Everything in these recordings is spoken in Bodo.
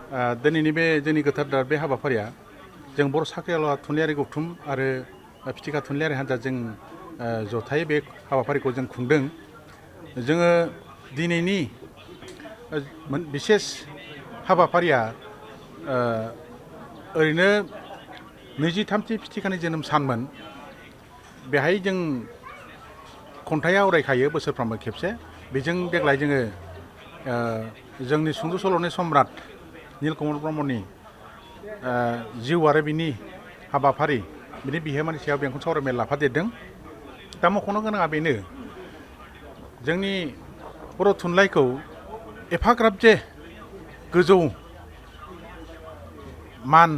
दिनैनि बे जोंनि गोथार बे हाबाफारिया जों बर' साख्रि आला थुनलाइयारि गौथुम आरो फिथिखा थुनलाइयारि हान्जाजों जथायै बे हाबाफारिखौ जों खुंदों। जोङो दिनैनि बिसेस हाबाफारिया ओरैनो 23थि फिथिखानि जोनोम सानमोन। बेहाय जों खन्थाइ आवरायखायो बोसोरफ्रोमबो खेबसे। बेजों देग्लाय जोङो जोंनि सुंद' सल'नि सम्राट नीलकमल ब्रह्मनि जिउ आरो बिनि हाबाफारि बिनि बिहोमानि सायाव बेंखन सावरायमेल लाफादेरदों। दा मख'नो गोनाङा बेनो, जोंनि बर' थुनलाइखौ एफाग्राब जे गोजौ मान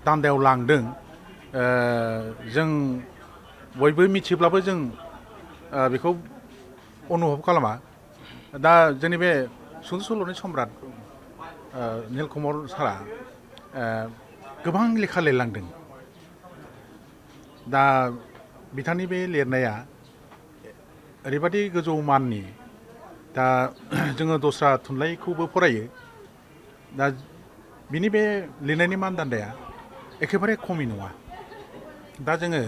दान्दायाव लांदों, जों बयबो मिथिब्लाबो जों बेखौ अनुभब खालामा। दा जोंनि बे सुंद' सल'नि सम्राट नीलकमल सारा गोबां लेखा लिरलांदों। दा बिथांनि बे लिरनाया ओरैबादि गोजौ माननि, दा जोङो दस्रा थुनलाइखौबो फरायो। दा बिनि बे लिरनायनि मानदान्दाया एखेबारे खमि नङा। दा जोङो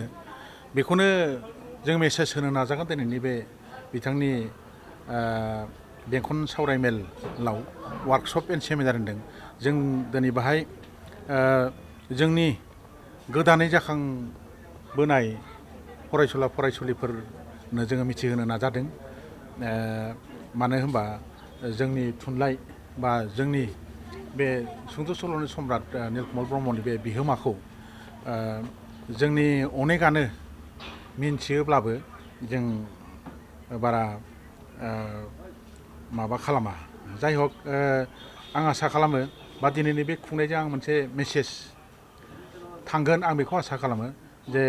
बेखौनो जों मेसेज होनो नाजागोन दिनैनि बे बिथांनि बेंखन सावरायमेलाव वार्कशप एन्ड सेमिनार होनदों। जों दिनै बाहाय जोंनि गोदानै जाखांबोनाय फरायसुला फरायसुलिफोरनो जोङो मिथिहोनो नाजादों। मानो होनबा जोंनि थुनलाइ बा जोंनि बे सुंद' सल'नि सम्राट नीलकमल ब्रह्मनि बे बिहोमाखौ जोंनि अनेकानो मिन्थियोब्लाबो जों बारा माबा खालामा। जाय हक, आं आसा खालामो बा दिनैनि बे खुंनायजों आं मोनसे मेसेज थांगोन, आं बेखौ आसा खालामो जे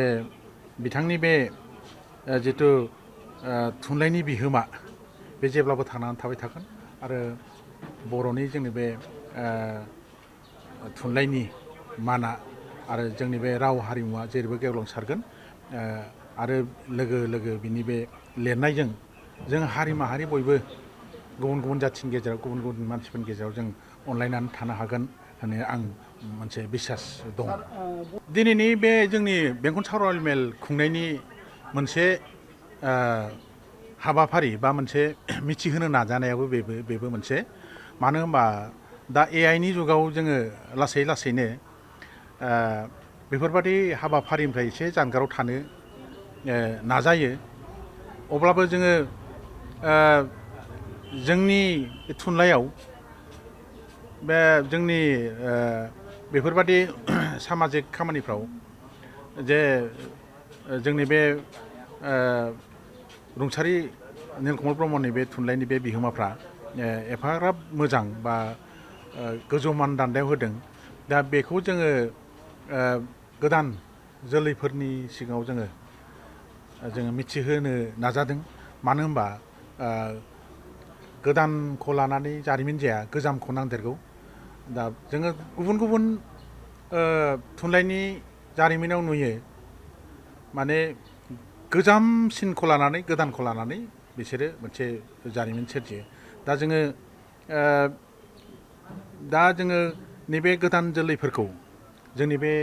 बिथांनि बे जिथु थुनलाइनि बिहोमा बे जेब्लाबो थांनानै थाबाय थागोन आरो बर'नि जोंनि बे थुनलाइनि माना आरो जोंनि बे राव हारिमुवा जेरैबो गेवलांसारगोन। आरो लोगो लोगो बिनि बे लिरनायजों जों हारि माहारि बयबो गुबुन गुबुन जाथिनि गेजेराव गुबुन गुबुन मानसिफोरनि गेजेराव जों अनलायनानै थानो हागोन होननानै आं मोनसे बिसास दं। दिनैनि बे जोंनि बेंखन सावरायमेल खुंनायनि मोनसे हाबाफारि बा मोनसे मिथिहोनो नाजानायाबो बेबो मोनसे। मानो होनबा दा AIनि जुगाव जोङो लासै लासैनो बेफोरबादि हाबाफारिनिफ्राय एसे जानगाराव थानो नाजायो। अब्लाबो जोङो जोंनि थुनलाइयाव बे जोंनि बेफोरबादि सामाजिक खामानिफ्राव जे जोंनि बे रुंसारि नीलकमल ब्रह्मनि बे थुनलाइनि बे बिहोमाफ्रा एफाग्राब मोजां बा गोजौ मान दान्दायाव होदों। दा बेखौ जोङो गोदान जोलैफोरनि सिगाङाव जोङो मिथिहोनो नाजादों। मानो होनबा गोदानखौ लानानै जारिमिन जाया, गोजामखौ नांदेरगौ। दा जोङो गुबुन गुबुन थुनलाइनि जारिमिनाव नुयो, माने गोजामसिनखौ लानानै गोदानखौ लानानै बिसोरो मोनसे जारिमिन सोरजियो। दा जोङो नैबे गोदान जोलैफोरखौ जोंनि बे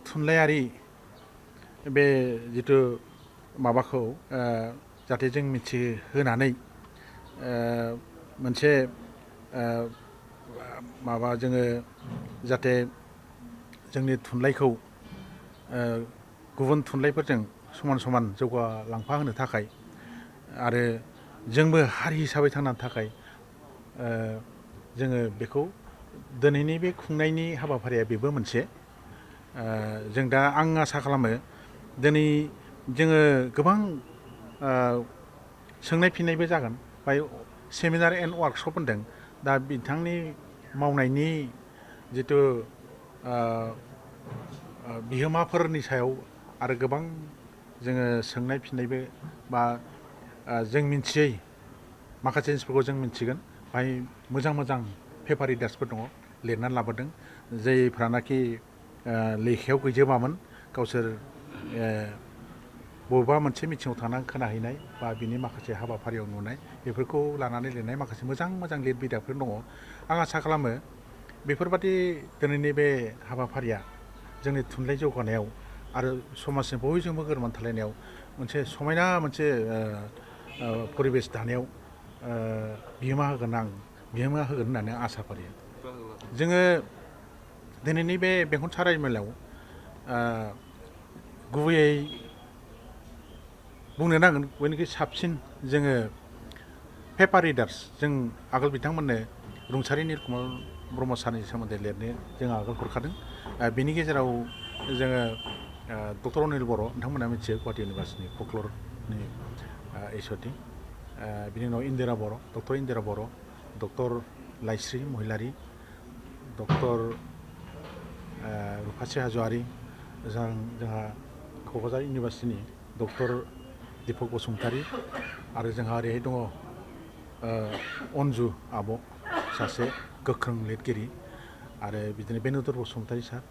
थुनलाइयारि बे जिथु माबाखौ जाहाथे जों मिथिहोनानै मोनसे माबा जोङो जाहाथे जोंनि थुनलाइखौ गुबुन थुनलाइफोरजों समान समान जौगालांफा होनो थाखाय आरो जोंबो हारि हिसाबै थांनानै थाखाय जोङो बेखौ दिनैनि बे खुंनायनि हाबाफारिया बेबो मोनसे। जों दा आं आसा खालामो दिनै जोङो गोबां सोंनाय फिन्नायबो जागोन। बाय सेमिनार एन्ड वार्कशप होनदों। दा बिथांनि मावनायनि जिथु बिहोमाफोरनि सायाव आरो गोबां जोङो सोंनाय फिन्नायबो बा जों मिन्थियै माखासे जिनिसफोरखौ जों मिन्थिगोन। बाहाय मोजां मोजां पेपार रिडार्सफोर दङ, लिरनानै लाबोदों, जायफ्रानाखि लेखायाव गैजोबामोन। गावसोर बबेबा मोनसे मिथिङाव थांनानै खोनाहैनाय बा बिनि माखासे हाबाफारियाव नुनाय बेफोरखौ लानानै लिरनाय माखासे मोजां मोजां लिरबिदांफोर दङ। आं आसा खालामो बेफोरबादि दिनैनि बे हाबाफारिया जोंनि थुनलाइ जौगानायाव आरो समाजजों बयजोंबो गोरोबनानै थालायनायाव मोनसे समायना मोनसे परिबेस दानायाव बिहोमा होगोन होननानै आसा फारियो। जोङो दिनैनि बे बेंखन सावरायमेलाव गुबैयै बुंनो नांगोन बयनिख्रुइ साबसिन जोङो पेपार रिडार्स जों आगोल बिथांमोननो रुंसारि निलकमल ब्रह्म सारनि सोमोन्दै लिरनो जों आगोल हरखादों। बिनि गेजेराव जोङो डक्टर अनिल बर' नोंथांमोना मिथियो गुवाहाटि इउनिभार्सिटिनि फक्लरनि एस'डि, बिनि उनाव डक्टर इन्दिरा बर', डक्टर लाइस्रि महिलारि, डक्टर रुफास्रि हाज'वारि, जोंहा क'क्राझार इउनिभार्सिटिनि डक्टर दिपक बसुमतारी, आरो जोंहा ओरैहाय दङ अनजु आब' सासे गोख्रों लिरगिरि, आरो बिदिनो बेनुदर बसुमतारी सार।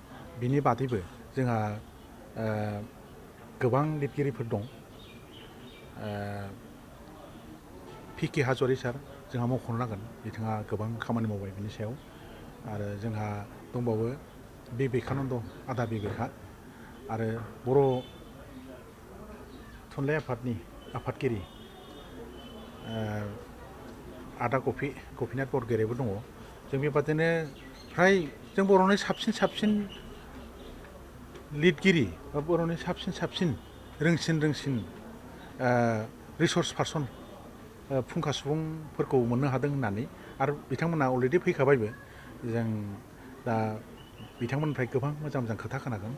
बिनि बादैबो जोंहा गोबां लिरगिरिफोर दं। पि.के. हाज'वारि सार जोंहा मख'नो नांगोन, बिथाङा गोबां खामानि मावबाय बिनि सायाव। आरो जोंहा दंबावो बिबेकानन्द आदा बिबेका, आरो बर' थुनलाइ आफादनि आफादगिरि आदा गपिनाथ बरगयारिबो दङ। जों बेबादिनो फ्राय जों बर'नि साबसिन लिरगिरि बा बर'नि साबसिन रोंसिन रिसर्स पार्सन फुंखा सुबुंफोरखौ मोननो हादों होननानै, आरो बिथांमोना अलरेडि फैखाबायबो। जों दा बिथांमोननिफ्राय गोबां मोजां खोथा खोनागोन।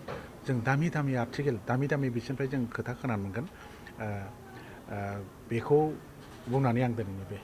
जों दामि आर्टिकेल दामि बिसोरनिफ्राय जों खोथा खोनानो मोनगोन। बेखौ बुंनानै आं दिनैनि बे